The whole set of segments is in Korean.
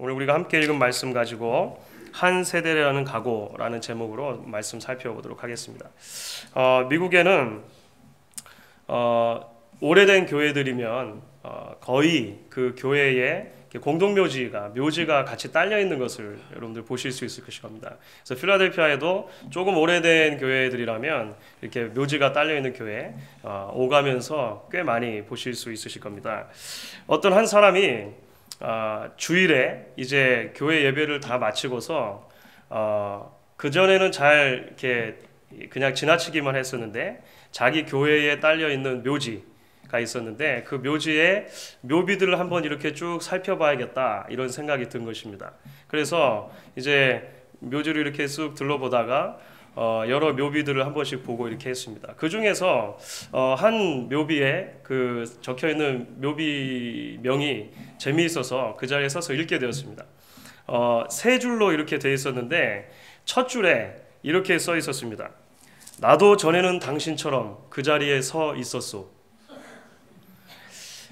오늘 우리가 함께 읽은 말씀 가지고 한 세대라는 각오라는 제목으로 말씀 살펴보도록 하겠습니다. 미국에는 오래된 교회들이면 거의 그 교회에 묘지가 같이 딸려 있는 것을 여러분들 보실 수 있을 겁니다. 그래서 필라델피아에도 조금 오래된 교회들이라면 이렇게 묘지가 딸려 있는 교회 오가면서 꽤 많이 보실 수 있으실 겁니다. 어떤 한 사람이 주일에 이제 교회 예배를 다 마치고서 그 전에는 잘 이렇게 그냥 지나치기만 했었는데 자기 교회에 딸려 있는 묘지가 있었는데 그 묘지에 묘비들을 한번 이렇게 쭉 살펴봐야겠다 이런 생각이 든 것입니다. 그래서 이제 묘지를 이렇게 쑥 둘러보다가 여러 묘비들을 한 번씩 보고 이렇게 했습니다. 그 중에서 한 묘비에 그 적혀 있는 묘비 명이 재미있어서 그 자리에 서서 읽게 되었습니다. 세 줄로 이렇게 되어 있었는데 첫 줄에 이렇게 써 있었습니다. 나도 전에는 당신처럼 그 자리에 서 있었소.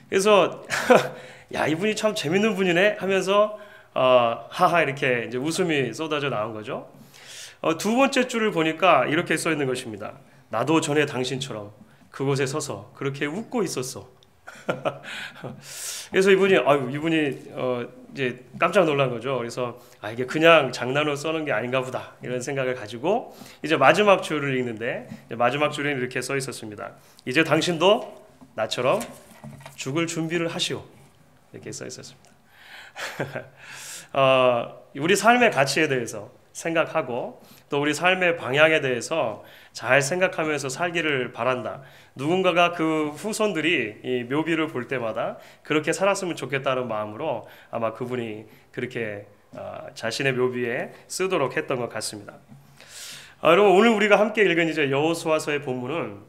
그래서 야, 이분이 참 재밌는 분이네 하면서 하하 이렇게 이제 웃음이 쏟아져 나온 거죠. 두 번째 줄을 보니까 이렇게 써 있는 것입니다. 나도 전에 당신처럼 그곳에 서서 그렇게 웃고 있었어. 그래서 이분이 이제 깜짝 놀란 거죠. 그래서 이게 그냥 장난으로 써는 게 아닌가 보다 이런 생각을 가지고 이제 마지막 줄을 읽는데 마지막 줄에는 이렇게 써 있었습니다. 이제 당신도 나처럼 죽을 준비를 하시오. 이렇게 써 있었습니다. 우리 삶의 가치에 대해서 생각하고 또 우리 삶의 방향에 대해서 잘 생각하면서 살기를 바란다. 누군가가 그 후손들이 이 묘비를 볼 때마다 그렇게 살았으면 좋겠다는 마음으로 아마 그분이 그렇게 자신의 묘비에 쓰도록 했던 것 같습니다. 여러분 오늘 우리가 함께 읽은 이제 여호수아서의 본문은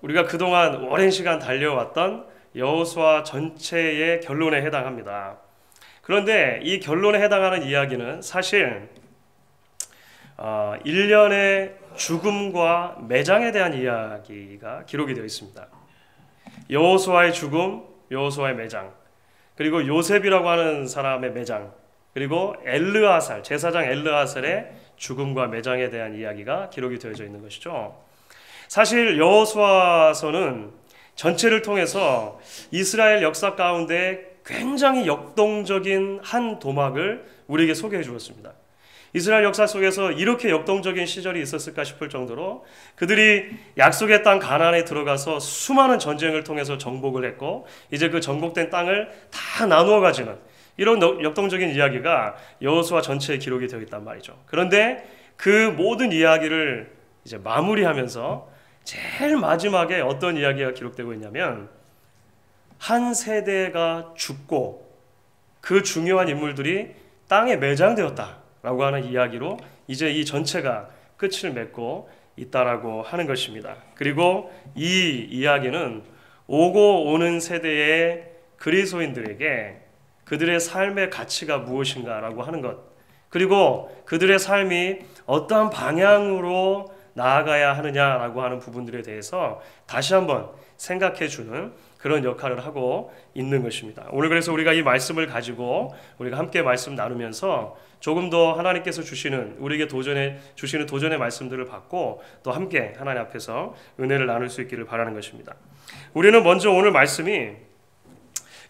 우리가 그동안 오랜 시간 달려왔던 여호수아 전체의 결론에 해당합니다. 그런데 이 결론에 해당하는 이야기는 사실 일련의 죽음과 매장에 대한 이야기가 기록이 되어 있습니다. 여호수아의 죽음, 여호수아의 매장, 그리고 요셉이라고 하는 사람의 매장, 그리고 엘르아살, 제사장 엘르아살의 죽음과 매장에 대한 이야기가 기록이 되어져 있는 것이죠. 사실 여호수아서는 전체를 통해서 이스라엘 역사 가운데 굉장히 역동적인 한 도막을 우리에게 소개해 주었습니다. 이스라엘 역사 속에서 이렇게 역동적인 시절이 있었을까 싶을 정도로 그들이 약속의 땅 가나안에 들어가서 수많은 전쟁을 통해서 정복을 했고 이제 그 정복된 땅을 다 나누어 가지는 이런 역동적인 이야기가 여호수아 전체에 기록이 되어 있단 말이죠. 그런데 그 모든 이야기를 이제 마무리하면서 제일 마지막에 어떤 이야기가 기록되고 있냐면 한 세대가 죽고 그 중요한 인물들이 땅에 매장되었다라고 하는 이야기로 이제 이 전체가 끝을 맺고 있다라고 하는 것입니다. 그리고 이 이야기는 오고 오는 세대의 그리스도인들에게 그들의 삶의 가치가 무엇인가라고 하는 것, 그리고 그들의 삶이 어떠한 방향으로 나아가야 하느냐라고 하는 부분들에 대해서 다시 한번 생각해 주는 그런 역할을 하고 있는 것입니다. 오늘 그래서 우리가 이 말씀을 가지고 우리가 함께 말씀 나누면서 조금 더 하나님께서 주시는 우리에게 주시는 도전의 말씀들을 받고 또 함께 하나님 앞에서 은혜를 나눌 수 있기를 바라는 것입니다. 우리는 먼저 오늘 말씀이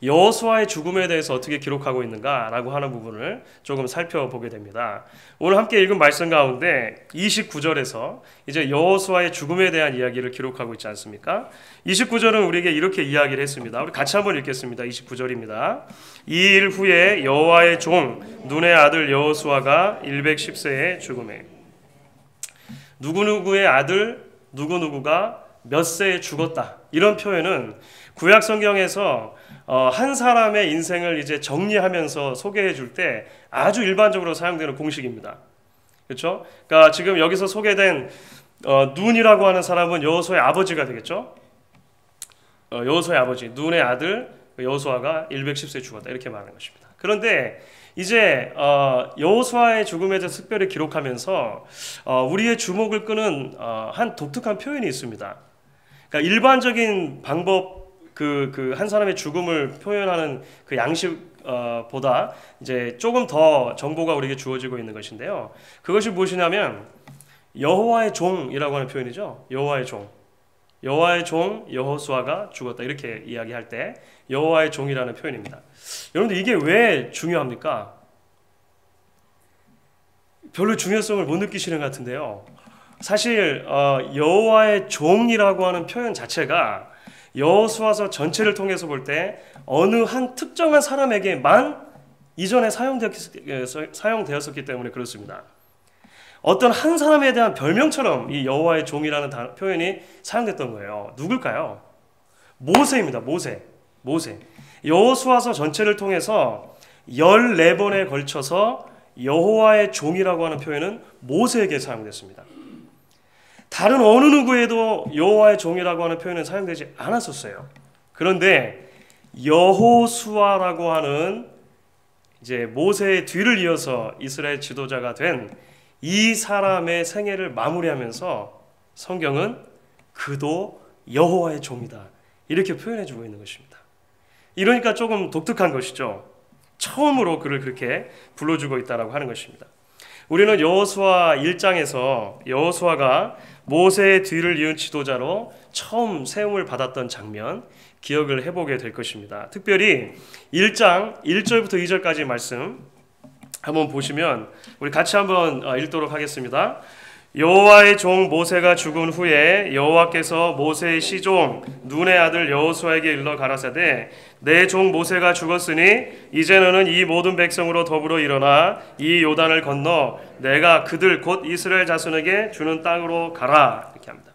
여호수아의 죽음에 대해서 어떻게 기록하고 있는가라고 하는 부분을 조금 살펴보게 됩니다. 오늘 함께 읽은 말씀 가운데 29절에서 이제 여호수아의 죽음에 대한 이야기를 기록하고 있지 않습니까? 29절은 우리에게 이렇게 이야기를 했습니다. 우리 같이 한번 읽겠습니다. 29절입니다. 이 일 후에 여호와의 종 눈의 아들 여호수아가 110세에 죽음에 누구누구의 아들 누구누구가 몇 세에 죽었다. 이런 표현은 구약 성경에서 한 사람의 인생을 이제 정리하면서 소개해 줄 때 아주 일반적으로 사용되는 공식입니다. 그렇죠? 그러니까 지금 여기서 소개된 눈이라고 하는 사람은 여호수아의 아버지가 되겠죠? 여호수아의 아버지, 눈의 아들 여호수아가 110세에 죽었다. 이렇게 말하는 것입니다. 그런데 이제 여호수아의 죽음에 대해서 특별히 기록하면서 우리의 주목을 끄는 한 독특한 표현이 있습니다. 그러니까 일반적인 방법 그 한 사람의 죽음을 표현하는 그 양식 보다 이제 조금 더 정보가 우리에게 주어지고 있는 것인데요. 그것이 무엇이냐면 여호와의 종이라고 하는 표현이죠. 여호와의 종. 여호와의 종 여호수아가 죽었다 이렇게 이야기할 때 여호와의 종이라는 표현입니다. 여러분들 이게 왜 중요합니까? 별로 중요성을 못 느끼시는 것 같은데요. 사실 여호와의 종이라고 하는 표현 자체가 여호수아서 전체를 통해서 볼 때 어느 한 특정한 사람에게만 이전에 사용되었었기 때문에 그렇습니다. 어떤 한 사람에 대한 별명처럼 이 여호와의 종이라는 표현이 사용됐던 거예요. 누굴까요? 모세입니다. 모세. 여호수아서 전체를 통해서 14번에 걸쳐서 여호와의 종이라고 하는 표현은 모세에게 사용됐습니다. 다른 어느 누구에도 여호와의 종이라고 하는 표현은 사용되지 않았었어요. 그런데 여호수아라고 하는 이제 모세의 뒤를 이어서 이스라엘 지도자가 된 이 사람의 생애를 마무리하면서 성경은 그도 여호와의 종이다 이렇게 표현해주고 있는 것입니다. 이러니까 조금 독특한 것이죠. 처음으로 그를 그렇게 불러주고 있다라고 하는 것입니다. 우리는 여호수아 1장에서 여호수아가 모세의 뒤를 이은 지도자로 처음 세움을 받았던 장면 기억을 해보게 될 것입니다. 특별히 1장 1절부터 2절까지 말씀 한번 보시면 우리 같이 한번 읽도록 하겠습니다. 여호와의 종 모세가 죽은 후에 여호와께서 모세의 시종 눈의 아들 여호수아에게 일러 가라사대 내 종 모세가 죽었으니 이제 너는 이 모든 백성으로 더불어 일어나 이 요단을 건너 내가 그들 곧 이스라엘 자손에게 주는 땅으로 가라 이렇게 합니다.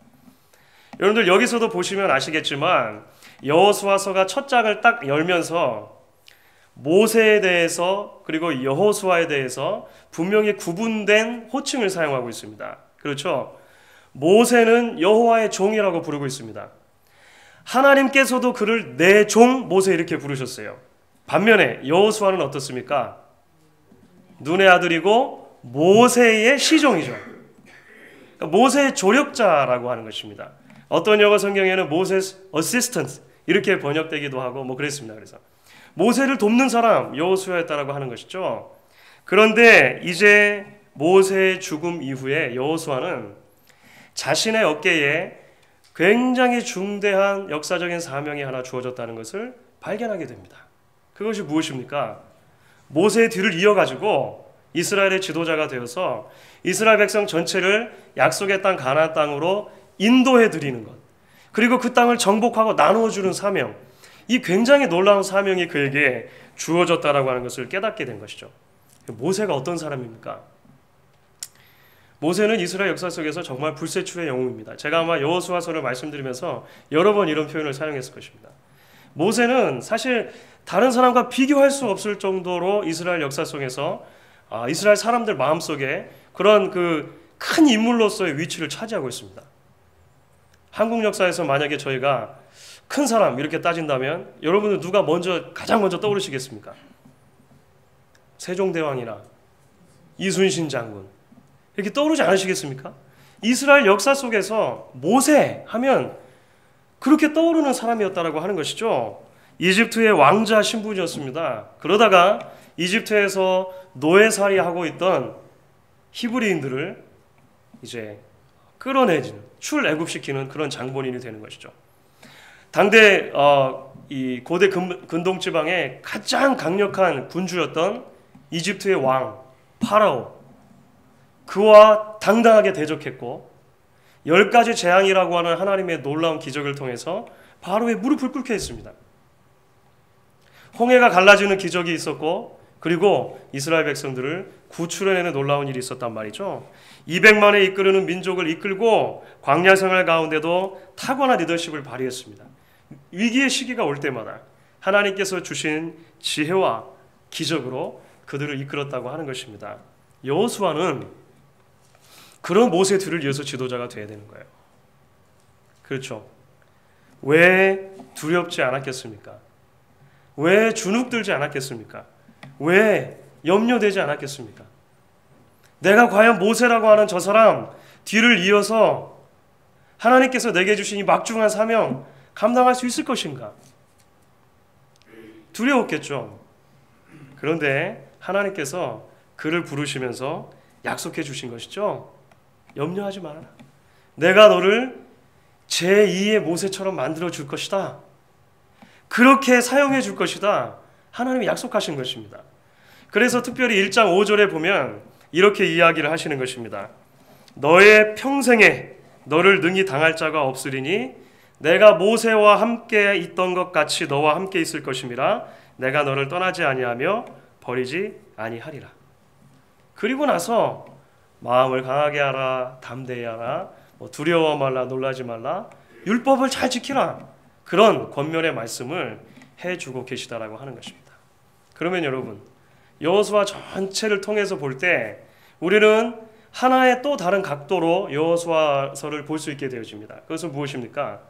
여러분들 여기서도 보시면 아시겠지만 여호수아서가 첫 장을 딱 열면서 모세에 대해서 그리고 여호수아에 대해서 분명히 구분된 호칭을 사용하고 있습니다. 그렇죠? 모세는 여호와의 종이라고 부르고 있습니다. 하나님께서도 그를 내 종 모세 이렇게 부르셨어요. 반면에 여호수아는 어떻습니까? 눈의 아들이고 모세의 시종이죠. 그러니까 모세의 조력자라고 하는 것입니다. 어떤 영어 성경에는 모세's assistant 이렇게 번역되기도 하고 뭐 그랬습니다. 그래서 모세를 돕는 사람 여호수아였다라고 하는 것이죠. 그런데 이제 모세의 죽음 이후에 여호수아는 자신의 어깨에 굉장히 중대한 역사적인 사명이 하나 주어졌다는 것을 발견하게 됩니다. 그것이 무엇입니까? 모세의 뒤를 이어가지고 이스라엘의 지도자가 되어서 이스라엘 백성 전체를 약속의 땅 가나안 땅으로 인도해 드리는 것, 그리고 그 땅을 정복하고 나누어 주는 사명, 이 굉장히 놀라운 사명이 그에게 주어졌다라고 하는 것을 깨닫게 된 것이죠. 모세가 어떤 사람입니까? 모세는 이스라엘 역사 속에서 정말 불세출의 영웅입니다. 제가 아마 여호수아서를 말씀드리면서 여러 번 이런 표현을 사용했을 것입니다. 모세는 사실 다른 사람과 비교할 수 없을 정도로 이스라엘 역사 속에서 이스라엘 사람들 마음속에 그런 그 큰 인물로서의 위치를 차지하고 있습니다. 한국 역사에서 만약에 저희가 큰 사람 이렇게 따진다면 여러분은 누가 가장 먼저 떠오르시겠습니까? 세종대왕이나 이순신 장군 이렇게 떠오르지 않으시겠습니까? 이스라엘 역사 속에서 모세 하면 그렇게 떠오르는 사람이었다라고 하는 것이죠. 이집트의 왕자 신분이었습니다. 그러다가 이집트에서 노예살이 하고 있던 히브리인들을 이제 끌어내지는 출애굽시키는 그런 장본인이 되는 것이죠. 당대 이 고대 근동 지방의 가장 강력한 군주였던 이집트의 왕 파라오, 그와 당당하게 대적했고 10가지 재앙이라고 하는 하나님의 놀라운 기적을 통해서 바로의 무릎을 꿇게 했습니다. 홍해가 갈라지는 기적이 있었고 그리고 이스라엘 백성들을 구출해내는 놀라운 일이 있었단 말이죠. 200만에 이끄는 민족을 이끌고 광야 생활 가운데도 탁월한 리더십을 발휘했습니다. 위기의 시기가 올 때마다 하나님께서 주신 지혜와 기적으로 그들을 이끌었다고 하는 것입니다. 여호수아는 그런 모세의 뒤를 이어서 지도자가 되어야 되는 거예요. 그렇죠. 왜 두렵지 않았겠습니까? 왜 주눅들지 않았겠습니까? 왜 염려되지 않았겠습니까? 내가 과연 모세라고 하는 저 사람 뒤를 이어서 하나님께서 내게 주신 이 막중한 사명 감당할 수 있을 것인가? 두려웠겠죠. 그런데 하나님께서 그를 부르시면서 약속해 주신 것이죠. 염려하지 말아라. 내가 너를 제2의 모세처럼 만들어 줄 것이다. 그렇게 사용해 줄 것이다. 하나님이 약속하신 것입니다. 그래서 특별히 1장 5절에 보면 이렇게 이야기를 하시는 것입니다. 너의 평생에 너를 능히 당할 자가 없으리니 내가 모세와 함께 있던 것 같이 너와 함께 있을 것임이라. 내가 너를 떠나지 아니하며 버리지 아니하리라. 그리고 나서 마음을 강하게 하라, 담대히 하라, 두려워 말라, 놀라지 말라, 율법을 잘 지키라. 그런 권면의 말씀을 해주고 계시다라고 하는 것입니다. 그러면 여러분, 여호수아 전체를 통해서 볼 때 우리는 하나의 또 다른 각도로 여호수아서를 볼 수 있게 되어집니다. 그것은 무엇입니까?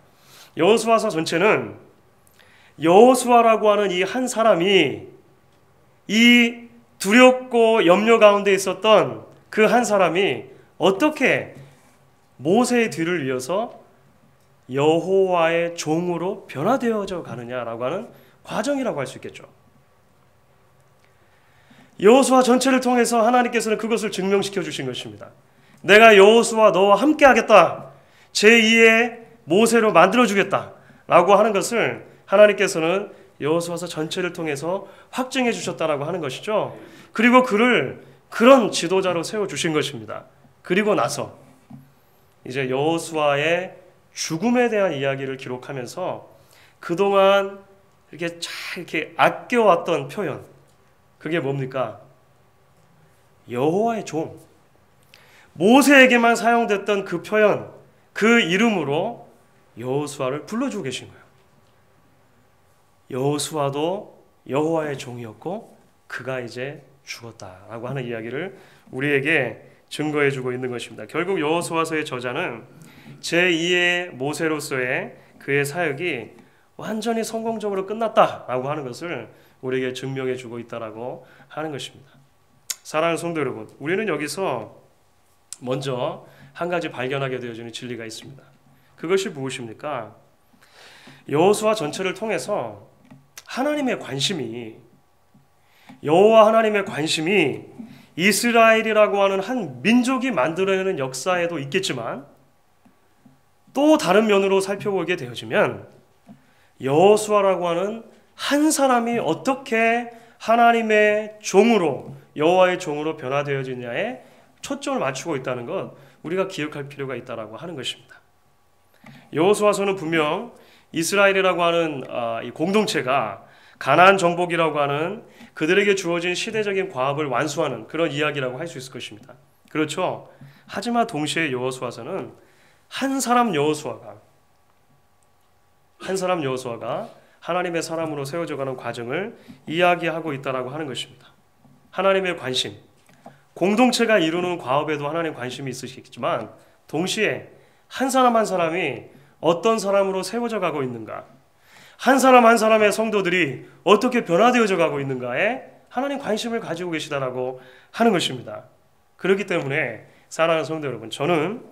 여호수아서 전체는 여호수아라고 하는 이 한 사람이 이 두렵고 염려 가운데 있었던 그 한 사람이 어떻게 모세의 뒤를 이어서 여호와의 종으로 변화되어져 가느냐라고 하는 과정이라고 할 수 있겠죠. 여호수아 전체를 통해서 하나님께서는 그것을 증명시켜 주신 것입니다. 내가 여호수아 너와 함께 하겠다. 제2의 모세로 만들어 주겠다. 라고 하는 것을 하나님께서는 여호수아서 전체를 통해서 확증해 주셨다라고 하는 것이죠. 그리고 그를 그런 지도자로 세워 주신 것입니다. 그리고 나서 이제 여호수아의 죽음에 대한 이야기를 기록하면서 그동안 이렇게 잘 이렇게 아껴왔던 표현, 그게 뭡니까? 여호와의 종, 모세에게만 사용됐던 그 표현, 그 이름으로 여호수아를 불러주고 계신 거예요. 여호수아도 여호와의 종이었고 그가 이제 죽었다라고 하는 이야기를 우리에게 증거해주고 있는 것입니다. 결국 여호수아서의 저자는 제2의 모세로서의 그의 사역이 완전히 성공적으로 끝났다라고 하는 것을 우리에게 증명해주고 있다라고 하는 것입니다. 사랑하는 성도 여러분, 우리는 여기서 먼저 한 가지 발견하게 되어지는 진리가 있습니다. 그것이 무엇입니까? 여호수아 전체를 통해서 하나님의 관심이, 여호와 하나님의 관심이 이스라엘이라고 하는 한 민족이 만들어내는 역사에도 있겠지만 또 다른 면으로 살펴보게 되어지면 여호수아라고 하는 한 사람이 어떻게 하나님의 종으로, 여호와의 종으로 변화되어지냐에 초점을 맞추고 있다는 것, 우리가 기억할 필요가 있다라고 하는 것입니다. 여호수아서는 분명 이스라엘이라고 하는 이 공동체가 가나안 정복이라고 하는 그들에게 주어진 시대적인 과업을 완수하는 그런 이야기라고 할 수 있을 것입니다. 그렇죠? 하지만 동시에 여호수아서는 한 사람 여호수아가 하나님의 사람으로 세워져가는 과정을 이야기하고 있다라고 하는 것입니다. 하나님의 관심, 공동체가 이루는 과업에도 하나님 관심이 있으시겠지만 동시에 한 사람 한 사람이 어떤 사람으로 세워져 가고 있는가, 한 사람 한 사람의 성도들이 어떻게 변화되어져 가고 있는가에 하나님 관심을 가지고 계시다라고 하는 것입니다. 그렇기 때문에 사랑하는 성도 여러분, 저는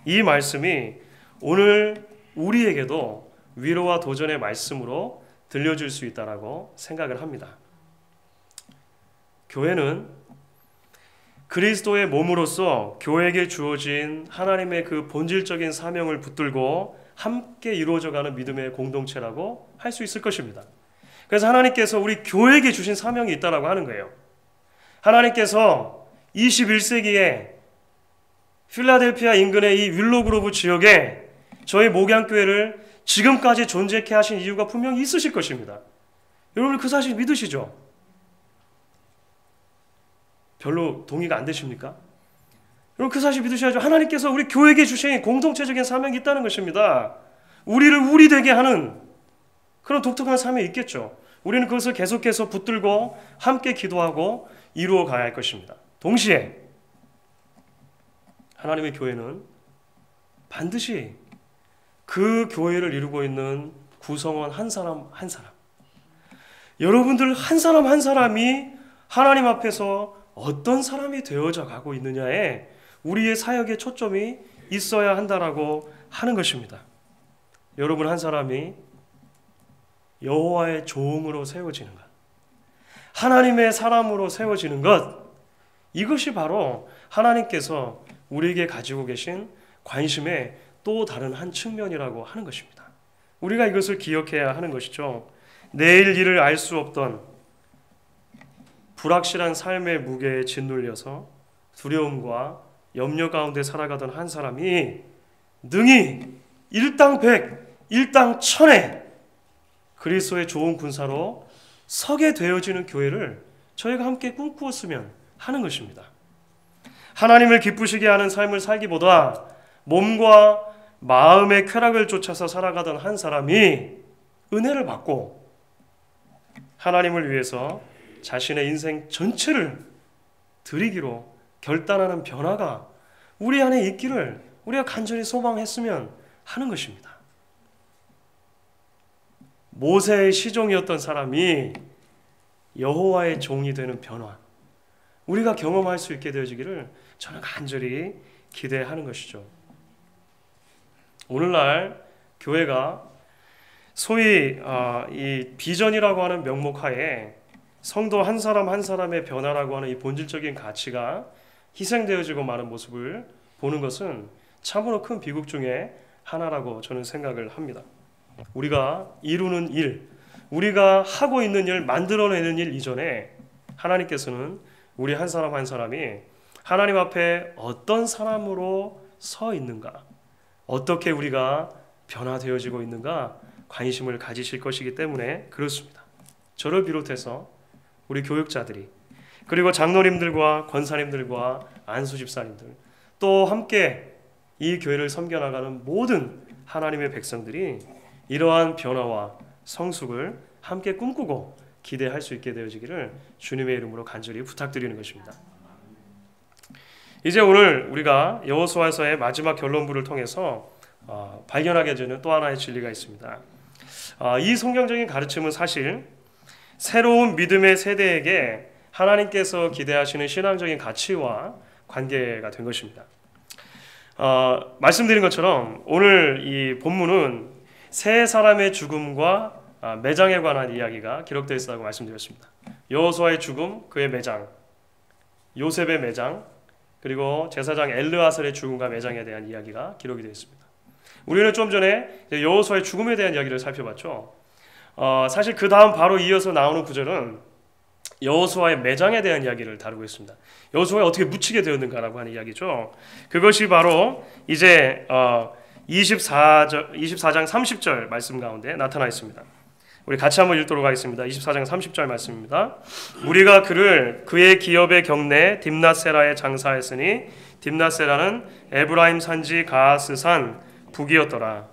이 말씀이 오늘 우리에게도 위로와 도전의 말씀으로 들려줄 수 있다라고 생각을 합니다. 교회는 그리스도의 몸으로서 교회에게 주어진 하나님의 그 본질적인 사명을 붙들고 함께 이루어져가는 믿음의 공동체라고 할 수 있을 것입니다. 그래서 하나님께서 우리 교회에게 주신 사명이 있다라고 하는 거예요. 하나님께서 21세기에 필라델피아 인근의 이 윌로그로브 지역에 저희 목양교회를 지금까지 존재케 하신 이유가 분명히 있으실 것입니다. 여러분 그 사실 믿으시죠? 별로 동의가 안 되십니까? 여러분 그 사실 믿으셔야죠. 하나님께서 우리 교회에게 주신 공동체적인 사명이 있다는 것입니다. 우리를 우리 되게 하는 그런 독특한 사명이 있겠죠. 우리는 그것을 계속해서 붙들고 함께 기도하고 이루어 가야 할 것입니다. 동시에 하나님의 교회는 반드시 그 교회를 이루고 있는 구성원 한 사람 한 사람, 여러분들 한 사람 한 사람이 하나님 앞에서 어떤 사람이 되어져 가고 있느냐에 우리의 사역의 초점이 있어야 한다라고 하는 것입니다. 여러분 한 사람이 여호와의 종으로 세워지는 것, 하나님의 사람으로 세워지는 것, 이것이 바로 하나님께서 우리에게 가지고 계신 관심의 또 다른 한 측면이라고 하는 것입니다. 우리가 이것을 기억해야 하는 것이죠. 내일 일을 알 수 없던 불확실한 삶의 무게에 짓눌려서 두려움과 염려 가운데 살아가던 한 사람이 능히 일당백, 일당천에 그리스도의 좋은 군사로 서게 되어지는 교회를 저희가 함께 꿈꾸었으면 하는 것입니다. 하나님을 기쁘시게 하는 삶을 살기보다 몸과 마음의 쾌락을 쫓아서 살아가던 한 사람이 은혜를 받고 하나님을 위해서 자신의 인생 전체를 드리기로 결단하는 변화가 우리 안에 있기를 우리가 간절히 소망했으면 하는 것입니다. 모세의 시종이었던 사람이 여호와의 종이 되는 변화, 우리가 경험할 수 있게 되어지기를 저는 간절히 기대하는 것이죠. 오늘날 교회가 소위 이 비전이라고 하는 명목하에 성도 한 사람 한 사람의 변화라고 하는 이 본질적인 가치가 희생되어지고 마는 모습을 보는 것은 참으로 큰 비극 중에 하나라고 저는 생각을 합니다. 우리가 이루는 일, 우리가 하고 있는 일, 만들어내는 일 이전에 하나님께서는 우리 한 사람 한 사람이 하나님 앞에 어떤 사람으로 서 있는가, 어떻게 우리가 변화되어지고 있는가 관심을 가지실 것이기 때문에 그렇습니다. 저를 비롯해서 우리 교육자들이, 그리고 장로님들과 권사님들과 안수집사님들, 또 함께 이 교회를 섬겨나가는 모든 하나님의 백성들이 이러한 변화와 성숙을 함께 꿈꾸고 기대할 수 있게 되어지기를 주님의 이름으로 간절히 부탁드리는 것입니다. 이제 오늘 우리가 여호수아서의 마지막 결론부를 통해서 발견하게 되는 또 하나의 진리가 있습니다. 이 성경적인 가르침은 사실 새로운 믿음의 세대에게 하나님께서 기대하시는 신앙적인 가치와 관계가 된 것입니다. 말씀드린 것처럼 오늘 이 본문은 세 사람의 죽음과 매장에 관한 이야기가 기록되어 있다고 말씀드렸습니다. 여호수아의 죽음, 그의 매장, 요셉의 매장, 그리고 제사장 엘르아살의 죽음과 매장에 대한 이야기가 기록이 되어 있습니다. 우리는 좀 전에 여호수아의 죽음에 대한 이야기를 살펴봤죠. 사실 그 다음 바로 이어서 나오는 구절은 여호수아의 매장에 대한 이야기를 다루고 있습니다. 여호수아가 어떻게 묻히게 되었는가라고 하는 이야기죠. 그것이 바로 이제 24장 30절 말씀 가운데 나타나 있습니다. 우리 같이 한번 읽도록 하겠습니다. 24장 30절 말씀입니다. 우리가 그를 그의 기업의 경내 딥낫세라에 장사했으니 딥낫세라는 에브라임 산지 가하스산 북이었더라.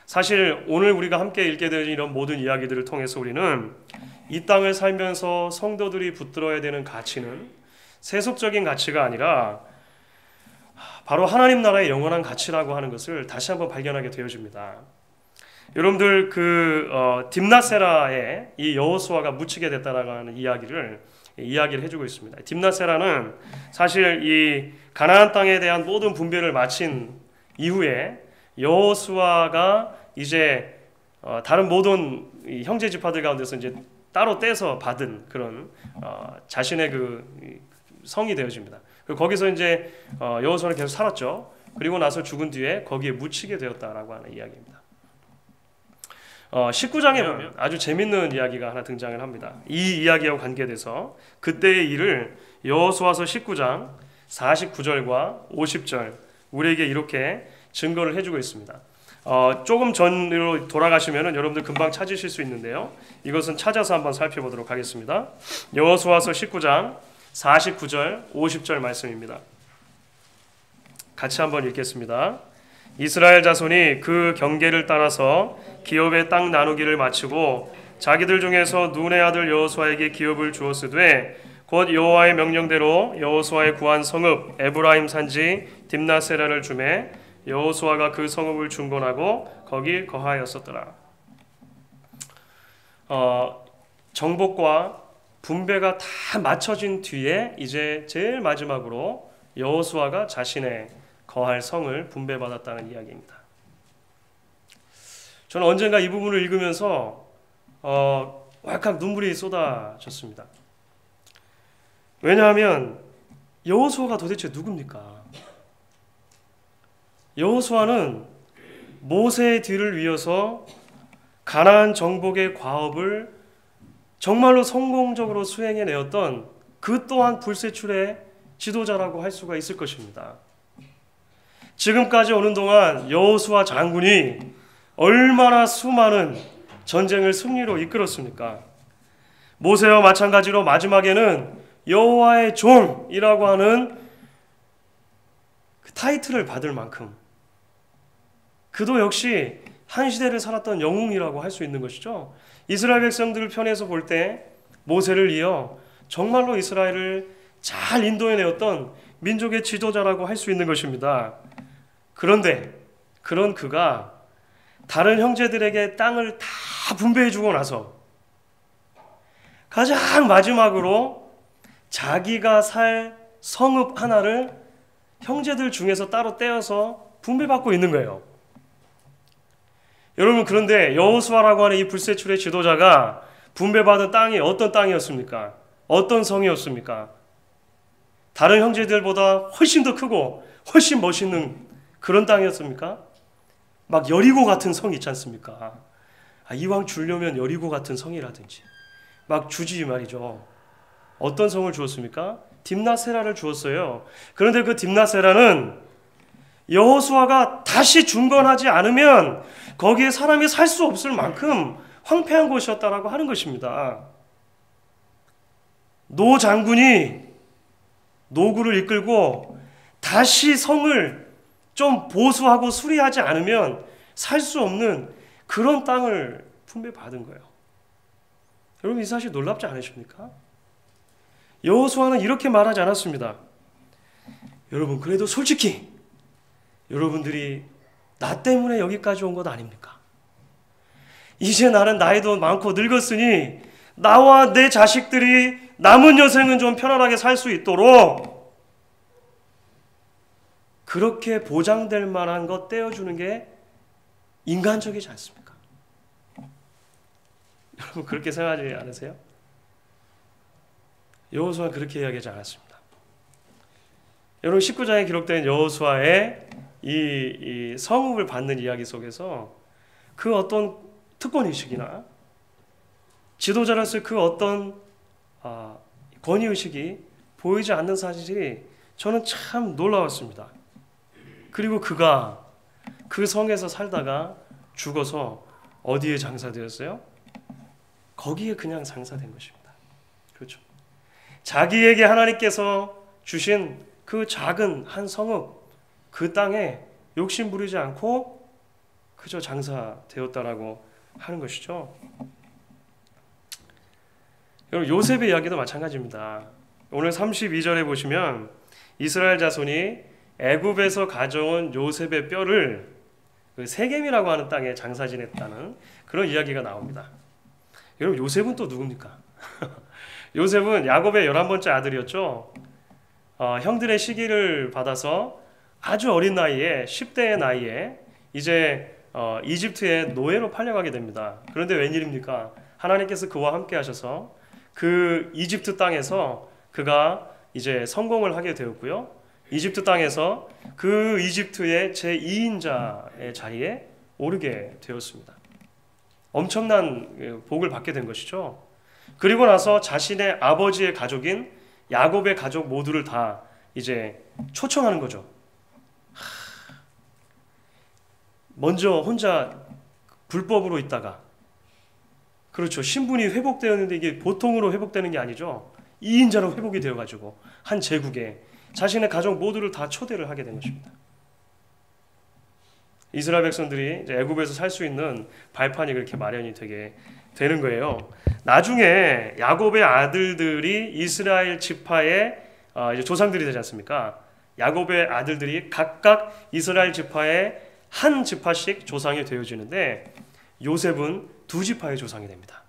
사실 오늘 우리가 함께 읽게 되는 이런 모든 이야기들을 통해서 우리는 이 땅을 살면서 성도들이 붙들어야 되는 가치는 세속적인 가치가 아니라 바로 하나님 나라의 영원한 가치라고 하는 것을 다시 한번 발견하게 되어집니다. 여러분들 딥낫세라에 이 여호수아가 묻히게 됐다라고 하는 이야기를 해주고 있습니다. 딥낫세라는 사실 이 가나안 땅에 대한 모든 분배를 마친 이후에 여호수아가 이제 다른 모든 형제 지파들 가운데서 이제 따로 떼서 받은 그런 자신의 그 성이 되어집니다. 거기서 이제 여호수아는 계속 살았죠. 그리고 나서 죽은 뒤에 거기에 묻히게 되었다라고 하는 이야기입니다. 19장에 보면 아주 재밌는 이야기가 하나 등장을 합니다. 이 이야기와 관계돼서 그때의 일을 여호수아서 19장 49절과 50절 우리에게 이렇게 증거를 해주고 있습니다. 조금 전으로 돌아가시면 여러분들 금방 찾으실 수 있는데요. 이것은 찾아서 한번 살펴보도록 하겠습니다. 여호수아서 19장 49절 50절 말씀입니다. 같이 한번 읽겠습니다. 이스라엘 자손이 그 경계를 따라서 기업의 땅 나누기를 마치고 자기들 중에서 눈의 아들 여호수아에게 기업을 주었으되 곧 여호와의 명령대로 여호수아의 구한 성읍 에브라임 산지 딥낫세라를 주매 여호수아가 그 성읍을 중건하고 거기 거하였었더라. 정복과 분배가 다 맞춰진 뒤에 이제 제일 마지막으로 여호수아가 자신의 거할 성을 분배받았다는 이야기입니다. 저는 언젠가 이 부분을 읽으면서 왈칵 눈물이 쏟아졌습니다. 왜냐하면 여호수아가 도대체 누굽니까? 여호수아는 모세의 뒤를 이어서 가나안 정복의 과업을 정말로 성공적으로 수행해내었던 그 또한 불세출의 지도자라고 할 수가 있을 것입니다. 지금까지 오는 동안 여호수아 장군이 얼마나 수많은 전쟁을 승리로 이끌었습니까? 모세와 마찬가지로 마지막에는 여호와의 종이라고 하는 그 타이틀을 받을 만큼 그도 역시 한 시대를 살았던 영웅이라고 할 수 있는 것이죠. 이스라엘 백성들을 편에서 볼 때 모세를 이어 정말로 이스라엘을 잘 인도해내었던 민족의 지도자라고 할 수 있는 것입니다. 그런데 그런 그가 다른 형제들에게 땅을 다 분배해주고 나서 가장 마지막으로 자기가 살 성읍 하나를 형제들 중에서 따로 떼어서 분배받고 있는 거예요. 여러분, 그런데 여호수아라고 하는 이 불세출의 지도자가 분배받은 땅이 어떤 땅이었습니까? 어떤 성이었습니까? 다른 형제들보다 훨씬 더 크고 훨씬 멋있는 그런 땅이었습니까? 막 여리고 같은 성 있지 않습니까? 이왕 주려면 여리고 같은 성이라든지 막 주지 말이죠. 어떤 성을 주었습니까? 딥나세라를 주었어요. 그런데 그 딥나세라는 여호수아가 다시 중건하지 않으면 거기에 사람이 살 수 없을 만큼 황폐한 곳이었다라고 하는 것입니다. 노 장군이 노구를 이끌고 다시 성을 좀 보수하고 수리하지 않으면 살 수 없는 그런 땅을 분배받은 거예요. 여러분, 이 사실 놀랍지 않으십니까? 여호수아는 이렇게 말하지 않았습니다. 여러분, 그래도 솔직히 여러분들이 나 때문에 여기까지 온 것 아닙니까? 이제 나는 나이도 많고 늙었으니 나와 내 자식들이 남은 여생은 좀 편안하게 살 수 있도록 그렇게 보장될 만한 것 떼어주는 게 인간적이지 않습니까? 여러분, 그렇게 생각하지 않으세요? 여호수아는 그렇게 이야기하지 않았습니다. 여러분, 19장에 기록된 여호수아의 이 성읍을 받는 이야기 속에서 그 어떤 특권의식이나 지도자로서의 그 어떤 권위의식이 보이지 않는 사실이 저는 참 놀라웠습니다. 그리고 그가 그 성에서 살다가 죽어서 어디에 장사되었어요? 거기에 그냥 장사된 것입니다. 그렇죠. 자기에게 하나님께서 주신 그 작은 한 성읍, 그 땅에 욕심 부리지 않고 그저 장사되었다라고 하는 것이죠. 여러분, 요셉의 이야기도 마찬가지입니다. 오늘 32절에 보시면 이스라엘 자손이 애굽에서 가져온 요셉의 뼈를 그 세겜이라고 하는 땅에 장사 지냈다는 그런 이야기가 나옵니다. 여러분, 요셉은 또 누굽니까? 요셉은 야곱의 11번째 아들이었죠. 형들의 시기를 받아서 아주 어린 나이에 10대의 나이에 이제 이집트의 노예로 팔려가게 됩니다. 그런데 웬일입니까? 하나님께서 그와 함께 하셔서 그 이집트 땅에서 그가 이제 성공을 하게 되었고요. 이집트 땅에서 그 이집트의 제2인자의 자리에 오르게 되었습니다. 엄청난 복을 받게 된 것이죠. 그리고 나서 자신의 아버지의 가족인 야곱의 가족 모두를 다 이제 초청하는 거죠. 먼저 혼자 불법으로 있다가, 그렇죠, 신분이 회복되었는데 이게 보통으로 회복되는 게 아니죠. 2인자로 회복이 되어가지고 한 제국에 자신의 가족 모두를 다 초대를 하게 된 것입니다. 이스라엘 백성들이 이제 애굽에서 살 수 있는 발판이 그렇게 마련이 되게 되는 거예요. 나중에 야곱의 아들들이 이스라엘 지파의 이제 조상들이 되지 않습니까? 야곱의 아들들이 각각 이스라엘 지파의 한 지파씩 조상이 되어지는데 요셉은 두 지파의 조상이 됩니다.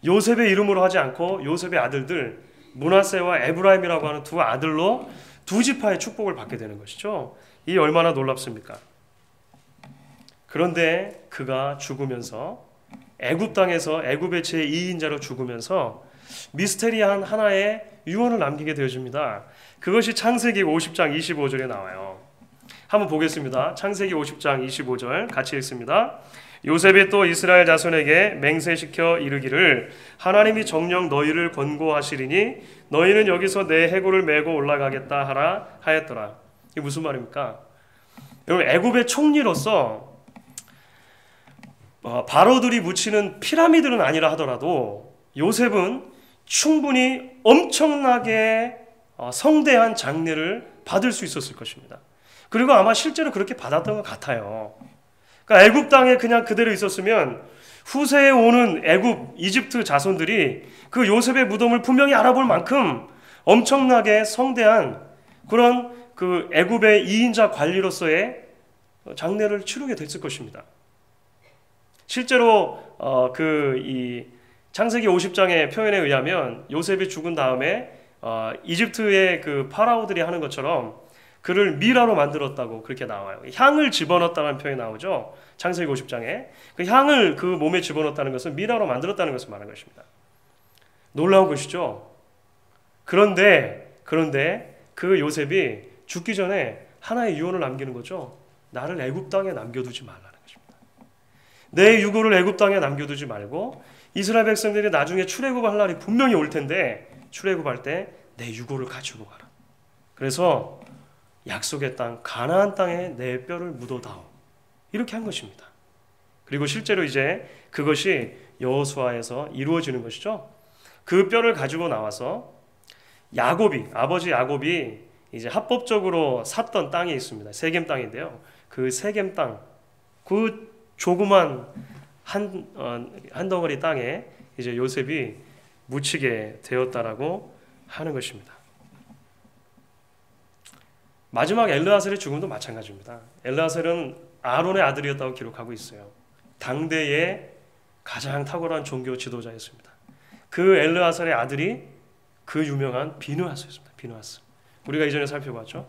요셉의 이름으로 하지 않고 요셉의 아들들 므낫세와 에브라임이라고 하는 두 아들로 두 지파의 축복을 받게 되는 것이죠. 이 얼마나 놀랍습니까? 그런데 그가 죽으면서 애굽 땅에서 애굽의 제2인자로 죽으면서 미스테리한 하나의 유언을 남기게 되어집니다. 그것이 창세기 50장 25절에 나와요. 한번 보겠습니다. 창세기 50장 25절 같이 읽습니다. 요셉이 또 이스라엘 자손에게 맹세시켜 이르기를 하나님이 정녕 너희를 권고하시리니 너희는 여기서 내 해골을 메고 올라가겠다 하라 하였더라. 이게 무슨 말입니까? 여러분, 애굽의 총리로서 바로들이 묻히는 피라미드는 아니라 하더라도 요셉은 충분히 엄청나게 성대한 장례를 받을 수 있었을 것입니다. 그리고 아마 실제로 그렇게 받았던 것 같아요. 그러니까 애굽 땅에 그냥 그대로 있었으면 후세에 오는 애굽, 이집트 자손들이 그 요셉의 무덤을 분명히 알아볼 만큼 엄청나게 성대한 그런 그 애굽의 2인자 관리로서의 장례를 치르게 됐을 것입니다. 실제로 이 창세기 50장의 표현에 의하면 요셉이 죽은 다음에 이집트의 그 파라오들이 하는 것처럼 그를 미라로 만들었다고 그렇게 나와요. 향을 집어넣었다는 표현이 나오죠. 창세기 50장에 그 향을 그 몸에 집어넣었다는 것은 미라로 만들었다는 것을 말하는 것입니다. 놀라운 것이죠. 그런데 그 요셉이 죽기 전에 하나의 유언을 남기는 거죠. 나를 애굽 땅에 남겨두지 말라는 것입니다. 내 유고를 애굽 땅에 남겨두지 말고 이스라엘 백성들이 나중에 출애굽할 날이 분명히 올 텐데 출애굽할 때 내 유고를 가지고 가라. 그래서 약속의 땅 가나안 땅에 내 뼈를 묻어다오. 이렇게 한 것입니다. 그리고 실제로 이제 그것이 여호수아에서 이루어지는 것이죠. 그 뼈를 가지고 나와서 아버지 야곱이 이제 합법적으로 샀던 땅이 있습니다. 세겜 땅인데요. 그 세겜 땅, 그 조그만 한 덩어리 땅에 이제 요셉이 묻히게 되었다라고 하는 것입니다. 마지막 엘르아셀의 죽음도 마찬가지입니다. 엘르아셀은 아론의 아들이었다고 기록하고 있어요. 당대의 가장 탁월한 종교 지도자였습니다. 그 엘르아셀의 아들이 그 유명한 비느하스였습니다. 비느하스. 우리가 이전에 살펴봤죠.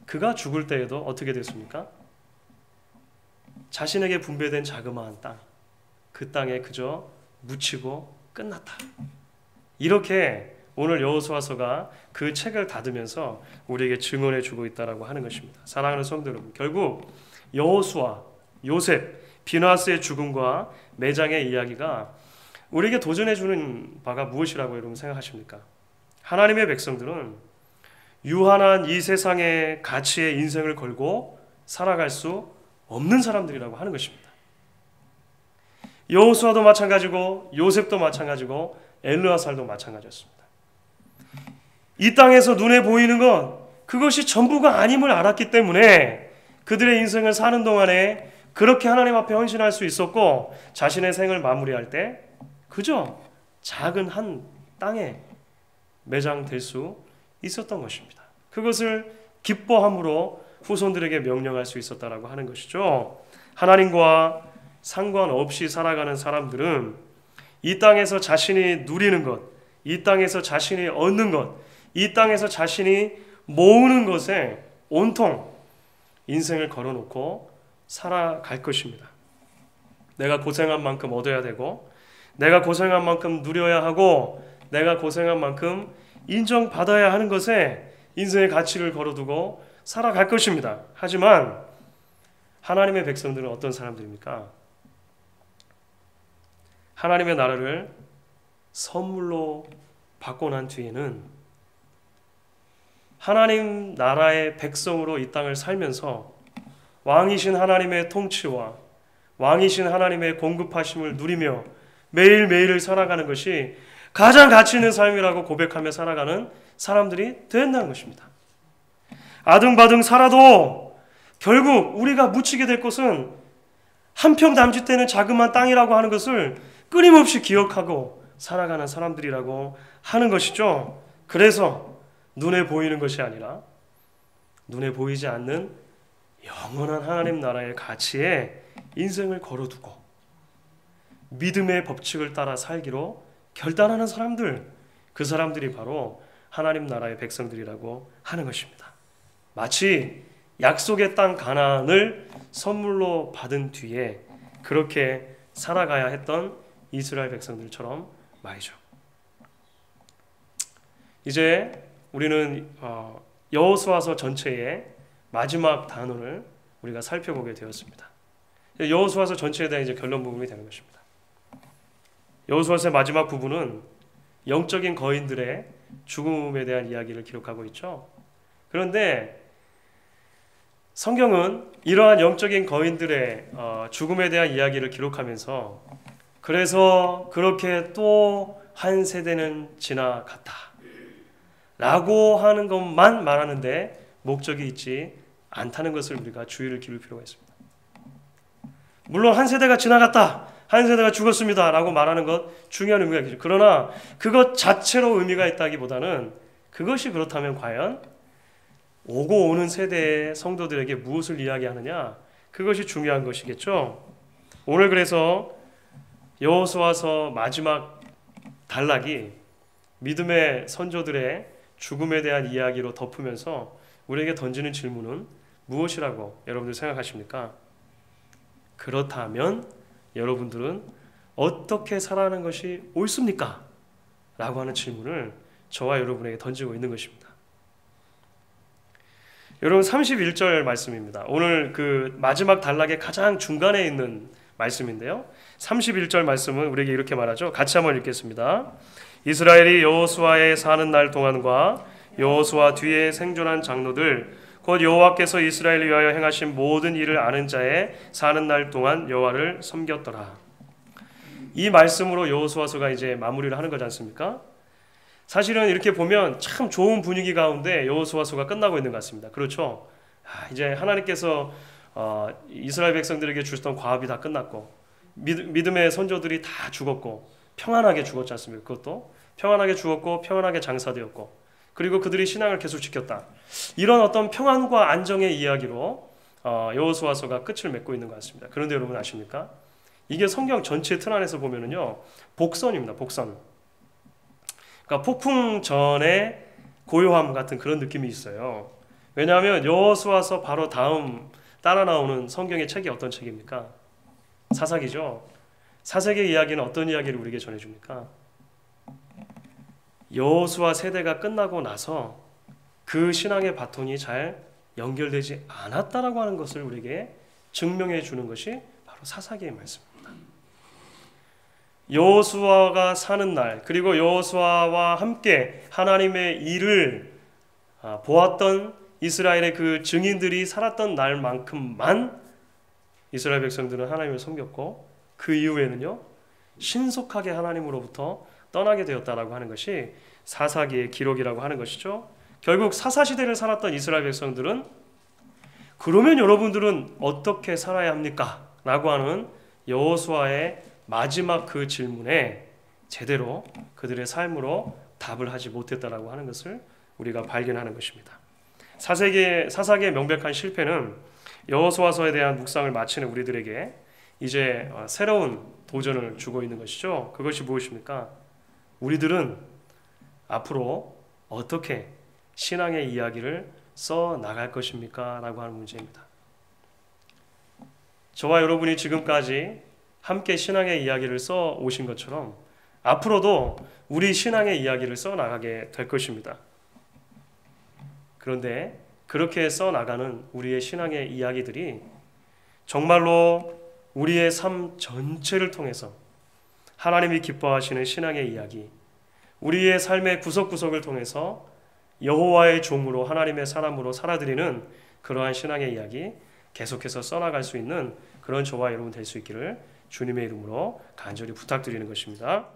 그가 죽을 때에도 어떻게 됐습니까? 자신에게 분배된 자그마한 땅, 그 땅에 그저 묻히고 끝났다. 이렇게 오늘 여호수아서가 그 책을 닫으면서 우리에게 증언해 주고 있다라고 하는 것입니다. 사랑하는 성도 여러분, 결국 여호수아, 요셉, 비느하스의 죽음과 매장의 이야기가 우리에게 도전해 주는 바가 무엇이라고 여러분 생각하십니까? 하나님의 백성들은 유한한 이 세상의 가치에 인생을 걸고 살아갈 수 없는 사람들이라고 하는 것입니다. 여호수아도 마찬가지고 요셉도 마찬가지고 엘르아살도 마찬가지였습니다. 이 땅에서 눈에 보이는 것, 그것이 전부가 아님을 알았기 때문에 그들의 인생을 사는 동안에 그렇게 하나님 앞에 헌신할 수 있었고 자신의 생을 마무리할 때 그저 작은 한 땅에 매장될 수 있었던 것입니다. 그것을 기뻐함으로 후손들에게 명령할 수 있었다라고 하는 것이죠. 하나님과 상관없이 살아가는 사람들은 이 땅에서 자신이 누리는 것, 이 땅에서 자신이 얻는 것, 이 땅에서 자신이 모으는 것에 온통 인생을 걸어놓고 살아갈 것입니다. 내가 고생한 만큼 얻어야 되고 내가 고생한 만큼 누려야 하고 내가 고생한 만큼 인정받아야 하는 것에 인생의 가치를 걸어두고 살아갈 것입니다. 하지만 하나님의 백성들은 어떤 사람들입니까? 하나님의 나라를 선물로 받고 난 뒤에는 하나님 나라의 백성으로 이 땅을 살면서 왕이신 하나님의 통치와 왕이신 하나님의 공급하심을 누리며 매일매일을 살아가는 것이 가장 가치 있는 삶이라고 고백하며 살아가는 사람들이 된다는 것입니다. 아등바등 살아도 결국 우리가 묻히게 될 것은 한평 남짓되는 자그마한 땅이라고 하는 것을 끊임없이 기억하고 살아가는 사람들이라고 하는 것이죠. 그래서 눈에 보이는 것이 아니라 눈에 보이지 않는 영원한 하나님 나라의 가치에 인생을 걸어두고 믿음의 법칙을 따라 살기로 결단하는 사람들, 그 사람들이 바로 하나님 나라의 백성들이라고 하는 것입니다. 마치 약속의 땅 가나안을 선물로 받은 뒤에 그렇게 살아가야 했던 이스라엘 백성들처럼 말이죠. 이제 우리는 여호수아서 전체의 마지막 단원을 우리가 살펴보게 되었습니다. 여호수아서 전체에 대한 이제 결론 부분이 되는 것입니다. 여호수아서의 마지막 부분은 영적인 거인들의 죽음에 대한 이야기를 기록하고 있죠. 그런데 성경은 이러한 영적인 거인들의 죽음에 대한 이야기를 기록하면서 그래서 그렇게 또 한 세대는 지나갔다 라고 하는 것만 말하는데 목적이 있지 않다는 것을 우리가 주의를 기울일 필요가 있습니다. 물론 한 세대가 지나갔다, 한 세대가 죽었습니다 라고 말하는 것 중요한 의미가 있죠. 그러나 그것 자체로 의미가 있다기보다는 그것이 그렇다면 과연 오고 오는 세대의 성도들에게 무엇을 이야기하느냐, 그것이 중요한 것이겠죠. 오늘 그래서 여호수아서 마지막 단락이 믿음의 선조들의 죽음에 대한 이야기로 덮으면서 우리에게 던지는 질문은 무엇이라고 여러분들 생각하십니까? 그렇다면 여러분들은 어떻게 살아가는 것이 옳습니까? 라고 하는 질문을 저와 여러분에게 던지고 있는 것입니다. 여러분 31절 말씀입니다. 오늘 그 마지막 단락의 가장 중간에 있는 말씀인데요. 31절 말씀은 우리에게 이렇게 말하죠. 같이 한번 읽겠습니다. 이스라엘이 여호수아의 사는 날 동안과 여호수아 뒤에 생존한 장로들 곧 여호와께서 이스라엘을 위하여 행하신 모든 일을 아는 자의 사는 날 동안 여호와를 섬겼더라. 이 말씀으로 여호수아서가 이제 마무리를 하는 거지 않습니까? 사실은 이렇게 보면 참 좋은 분위기 가운데 여호수아서가 끝나고 있는 것 같습니다. 그렇죠? 이제 하나님께서 이스라엘 백성들에게 주셨던 과업이 다 끝났고 믿음의 선조들이 다 죽었고 평안하게 죽었지 않습니까? 그것도 평안하게 죽었고 평안하게 장사되었고 그리고 그들이 신앙을 계속 지켰다. 이런 어떤 평안과 안정의 이야기로 여호수아서가 끝을 맺고 있는 것 같습니다. 그런데 여러분 아십니까? 이게 성경 전체 틀 안에서 보면은요 복선입니다. 복선. 그러니까 폭풍 전의 고요함 같은 그런 느낌이 있어요. 왜냐하면 여호수아서 바로 다음 따라 나오는 성경의 책이 어떤 책입니까? 사사기죠. 사사기의 이야기는 어떤 이야기를 우리에게 전해줍니까? 여호수아 세대가 끝나고 나서 그 신앙의 바톤이 잘 연결되지 않았다라고 하는 것을 우리에게 증명해 주는 것이 바로 사사기의 말씀입니다. 여호수아가 사는 날, 그리고 여호수아와 함께 하나님의 일을 보았던 이스라엘의 그 증인들이 살았던 날만큼만 이스라엘 백성들은 하나님을 섬겼고 그 이후에는요 신속하게 하나님으로부터 떠나게 되었다라고 하는 것이 사사기의 기록이라고 하는 것이죠. 결국 사사시대를 살았던 이스라엘 백성들은 그러면 여러분들은 어떻게 살아야 합니까? 라고 하는 여호수아의 마지막 그 질문에 제대로 그들의 삶으로 답을 하지 못했다라고 하는 것을 우리가 발견하는 것입니다. 사사기의 명백한 실패는 여호수아서에 대한 묵상을 마치는 우리들에게 이제 새로운 도전을 주고 있는 것이죠. 그것이 무엇입니까? 우리들은 앞으로 어떻게 신앙의 이야기를 써 나갈 것입니까? 라고 하는 문제입니다. 저와 여러분이 지금까지 함께 신앙의 이야기를 써 오신 것처럼 앞으로도 우리 신앙의 이야기를 써 나가게 될 것입니다. 그런데 그렇게 써 나가는 우리의 신앙의 이야기들이 정말로 우리의 삶 전체를 통해서 하나님이 기뻐하시는 신앙의 이야기, 우리의 삶의 구석구석을 통해서 여호와의 종으로 하나님의 사람으로 살아드리는 그러한 신앙의 이야기 계속해서 써나갈 수 있는 그런 저와 여러분 될 수 있기를 주님의 이름으로 간절히 부탁드리는 것입니다.